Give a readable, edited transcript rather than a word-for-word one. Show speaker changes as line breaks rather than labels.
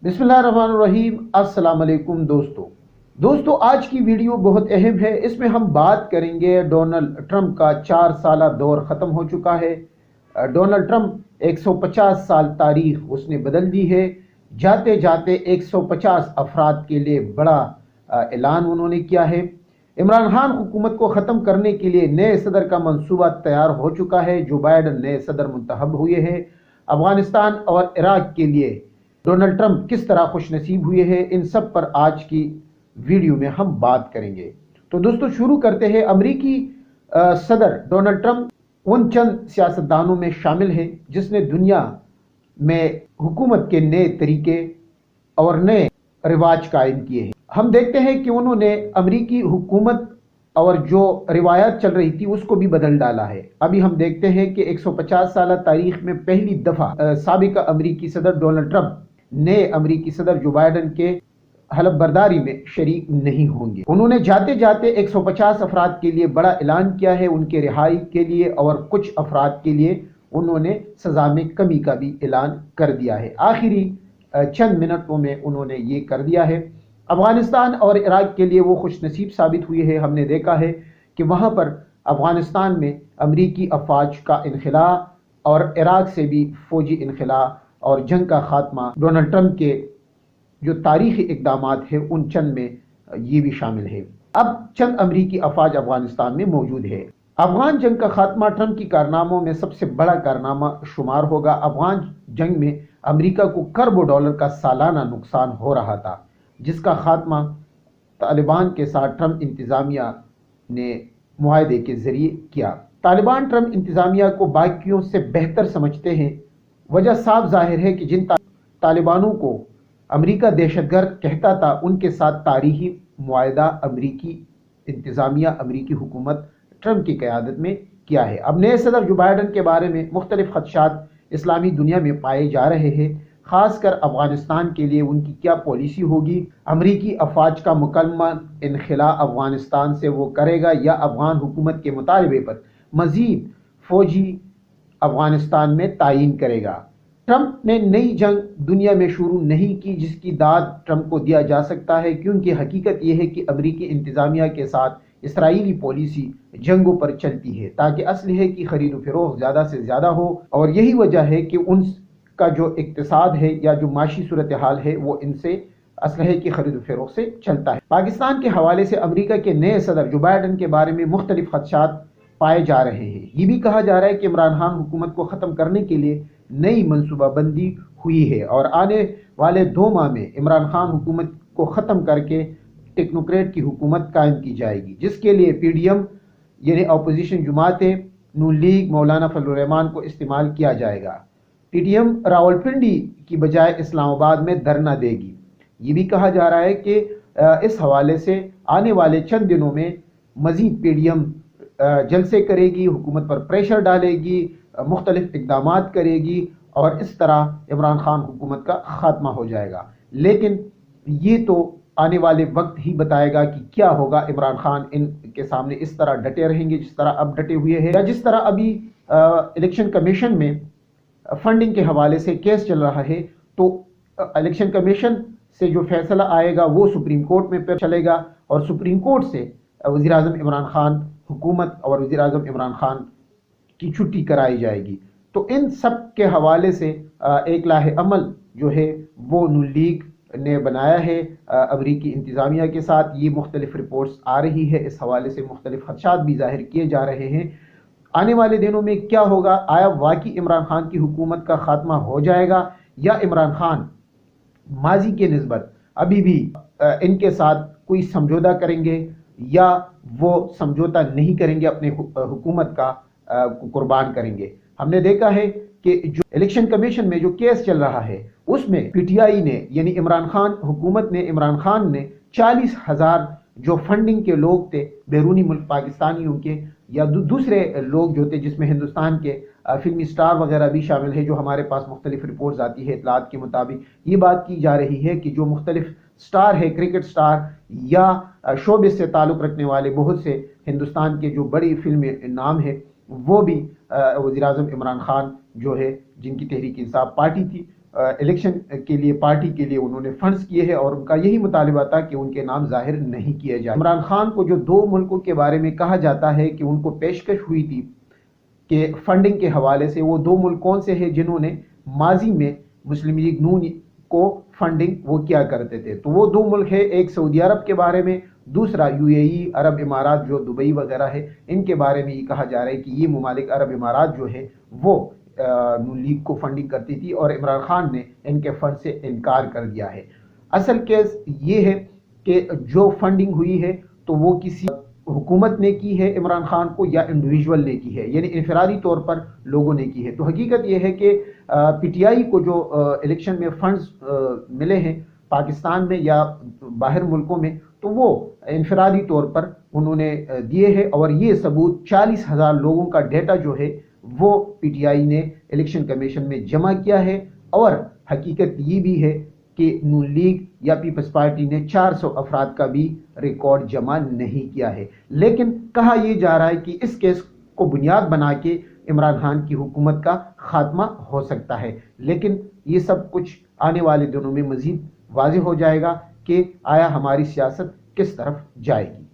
बिस्मिल्लाहिर्रहमानिर्रहीम। अस्सलाम वालेकुम दोस्तों आज की वीडियो बहुत अहम है। इसमें हम बात करेंगे डोनाल्ड ट्रंप का 4 साला दौर ख़त्म हो चुका है। डोनाल्ड ट्रंप 150 साल तारीख उसने बदल दी है। जाते जाते 150 अफराद के लिए बड़ा ऐलान उन्होंने किया है। इमरान खान हुकूमत को ख़त्म करने के लिए नए सदर का मंसूबा तैयार हो चुका है। जो बाइडन नए सदर मुंतखब हुए हैं। अफगानिस्तान और इराक के लिए डोनाल्ड ट्रंप किस तरह खुशनसीब हुए हैं, इन सब पर आज की वीडियो में हम बात करेंगे। तो दोस्तों शुरू करते हैं। अमेरिकी सदर डोनाल्ड ट्रंप उन चंद सियासतदानों में शामिल है जिसने दुनिया में हुकूमत के नए तरीके और नए रिवाज कायम किए हैं। हम देखते हैं कि उन्होंने अमेरिकी हुकूमत और जो रिवायत चल रही थी उसको भी बदल डाला है। अभी हम देखते हैं कि 150 साल तारीख में पहली दफा साबिका अमेरिकी सदर डोनाल्ड ट्रंप नए अमेरिकी सदर जो बाइडन के हलफ बर्दारी में शरीक नहीं होंगे। उन्होंने जाते जाते 150 अफराद के लिए बड़ा ऐलान किया है उनके रिहाई के लिए, और कुछ अफराद के लिए उन्होंने सजा में कमी का भी ऐलान कर दिया है। आखिरी चंद मिनटों में उन्होंने ये कर दिया है। अफगानिस्तान और इराक के लिए वो खुशनसीब साबित हुई है। हमने देखा है कि वहाँ पर अफगानिस्तान में अमरीकी अफवाज का इनखला और इराक से भी फौजी इनखला और जंग का खात्मा डोनाल्ड ट्रंप के जो तारीखी इकदाम हैं उन चंद में ये भी शामिल है। अब चंद अमरीकी अफवाज अफगानिस्तान में मौजूद है। अफगान जंग का खात्मा ट्रंप की कारनामों में सबसे बड़ा कारनामा शुमार होगा। अफगान जंग में अमेरिका को खरबों डॉलर का सालाना नुकसान हो रहा था, जिसका खात्मा तालिबान के साथ ट्रंप इंतजामिया ने मुआहदे के जरिए किया। तालिबान ट्रंप इंतजामिया को बाकियों से बेहतर समझते हैं। वजह साफ जाहिर है कि जिन तालिबानों को अमेरिका दहशतगर्द कहता था उनके साथ तारीखी मुआहदा अमेरिकी इंतजामिया अमेरिकी हुकूमत ट्रंप की क़यादत में किया है। अब नए सदर जो बाइडन के बारे में मुख्तलिफ खदशात इस्लामी दुनिया में पाए जा रहे हैं, खासकर अफगानिस्तान के लिए उनकी क्या पॉलिसी होगी। अमरीकी अफवाज का मुकम्मल इनखला अफगानिस्तान से वो करेगा या अफगान हुकूमत के मुतालबे पर मजीद फौजी अफगानिस्तान में तायीन करेगा। ट्रंप ने नई जंग दुनिया में शुरू नहीं की जिसकी दाद ट्रंप को दिया जा सकता है, क्योंकि हकीकत यह है कि अमरीकी इंतजामिया के साथ इसराइली पॉलिसी जंगों पर चलती है ताकि असलहे की खरीद फरोख्त ज़्यादा से ज़्यादा हो, और यही वजह है कि उनका जो इक्तिसाद है या जो माशी सूरत हाल है वो इनसे असलहे की खरीद फरोख्त से चलता है। पाकिस्तान के हवाले से अमरीका के नए सदर जो बाइडन के बारे में मुख्तलिफ खदशात पाए जा रहे हैं। ये भी कहा जा रहा है कि इमरान खान हुकूमत को ख़त्म करने के लिए नई मनसूबाबंदी हुई है और आने वाले 2 माह में इमरान खान हुकूमत को ख़त्म करके टेक्नोक्रेट की हुकूमत कायम की जाएगी, जिसके लिए PDM यानी अपोजिशन जमातें नून लीग मौलाना फजल रहमान को इस्तेमाल किया जाएगा। PDM रावलपिंडी की बजाय इस्लामाबाद में धरना देगी। ये भी कहा जा रहा है कि इस हवाले से आने वाले चंद दिनों में मजीद PDM जलसे करेगी, हुकूमत पर प्रेशर डालेगी, मुख्तलिफ इक़दामात करेगी और इस तरह इमरान खान हुकूमत का खात्मा हो जाएगा। लेकिन ये तो आने वाले वक्त ही बताएगा कि क्या होगा। इमरान खान इनके सामने इस तरह डटे रहेंगे जिस तरह अब डटे हुए हैं, या जिस तरह अभी इलेक्शन कमीशन में फंडिंग के हवाले से केस चल रहा है, तो इलेक्शन कमीशन से जो फैसला आएगा वो सुप्रीम कोर्ट में फिर चलेगा और सुप्रीम कोर्ट से वज़ीर आज़म इमरान खान हुकूमत और वज़ीर आज़म इमरान खान की छुट्टी कराई जाएगी। तो इन सब के हवाले से एक लाहे अमल जो है वो नून लीग ने बनाया है अमरीकी इंतज़ामिया के साथ। ये मुख्तलिफ रिपोर्ट्स आ रही है, इस हवाले से मुख्तलिफ खदशात भी ज़ाहिर किए जा रहे हैं। आने वाले दिनों में क्या होगा, आया वाकई इमरान खान की हुकूमत का खात्मा हो जाएगा या इमरान खान माजी के निस्बत अभी भी इनके साथ कोई समझौता करेंगे या वो समझौता नहीं करेंगे, अपने हुकूमत का कुर्बान करेंगे। हमने देखा है कि जो इलेक्शन कमीशन में जो केस चल रहा है उसमें PTI ने यानी इमरान खान हुकूमत ने इमरान खान ने 40,000 जो फंडिंग के लोग थे बैरूनी मुल्क पाकिस्तानियों के या दूसरे लोग जो थे, जिसमें हिंदुस्तान के फिल्मी स्टार वगैरह भी शामिल है, जो हमारे पास मुख्तलिफ रिपोर्ट्स आती है इतलात के मुताबिक ये बात की जा रही है कि जो मुख्तलिफ स्टार है, क्रिकेट स्टार या शोबिस से ताल्लुक़ रखने वाले बहुत से हिंदुस्तान के जो बड़ी फिल्मी नाम है वो भी वज़ीर आज़म इमरान खान जो है जिनकी तहरीक इंसाफ पार्टी थी الیکشن کے لیے پارٹی کے لیے انہوں نے فنڈز کیے ہیں اور ان کا یہی مطالبہ تھا کہ ان کے نام ظاہر نہیں کیے جائے۔ عمران خان کو جو 2 ملکوں کے بارے میں کہا جاتا ہے کہ ان کو پیشکش ہوئی تھی کہ فنڈنگ کے حوالے سے، وہ 2 ملک کون سے ہیں جنہوں نے ماضی میں مسلم لیگ نون کو فنڈنگ وہ کیا کرتے تھے؟ تو وہ 2 ملک ہیں، ایک سعودی عرب کے بارے میں، دوسرا UAE عرب امارات جو دبئی وغیرہ ہے، ان کے بارے میں یہ کہا جا رہا ہے کہ یہ ممالک عرب امارات جو ہے وہ نون لیگ کو فنڈنگ کرتی تھی اور عمران خان نے ان کے فنڈ سے انکار کر دیا ہے۔ اصل کیس یہ ہے کہ جو فنڈنگ ہوئی ہے تو وہ کسی حکومت نے کی ہے عمران خان کو یا انڈیویجول نے کی ہے، یعنی انفرادی طور پر لوگوں نے کی ہے۔ تو حقیقت یہ ہے کہ پی ٹی آئی کو جو الیکشن میں فنڈز ملے ہیں پاکستان میں یا باہر ملکوں میں، تو وہ انفرادی طور پر انہوں نے دیے ہیں، اور یہ ثبوت 40,000 لوگوں کا ڈیٹا جو ہے وہ پی ٹی آئی نے الیکشن کمیشن میں جمع کیا ہے۔ اور حقیقت یہ بھی ہے کہ نون لیگ یا پیپلز پارٹی نے 400 افراد کا بھی ریکارڈ جمع نہیں کیا ہے، لیکن کہا یہ جا رہا ہے کہ اس کیس کو بنیاد بنا کے عمران خان کی حکومت کا خاتمہ ہو سکتا ہے، لیکن یہ سب کچھ آنے والے دنوں میں مزید واضح ہو جائے گا کہ آیا ہماری سیاست کس طرف جائے گی۔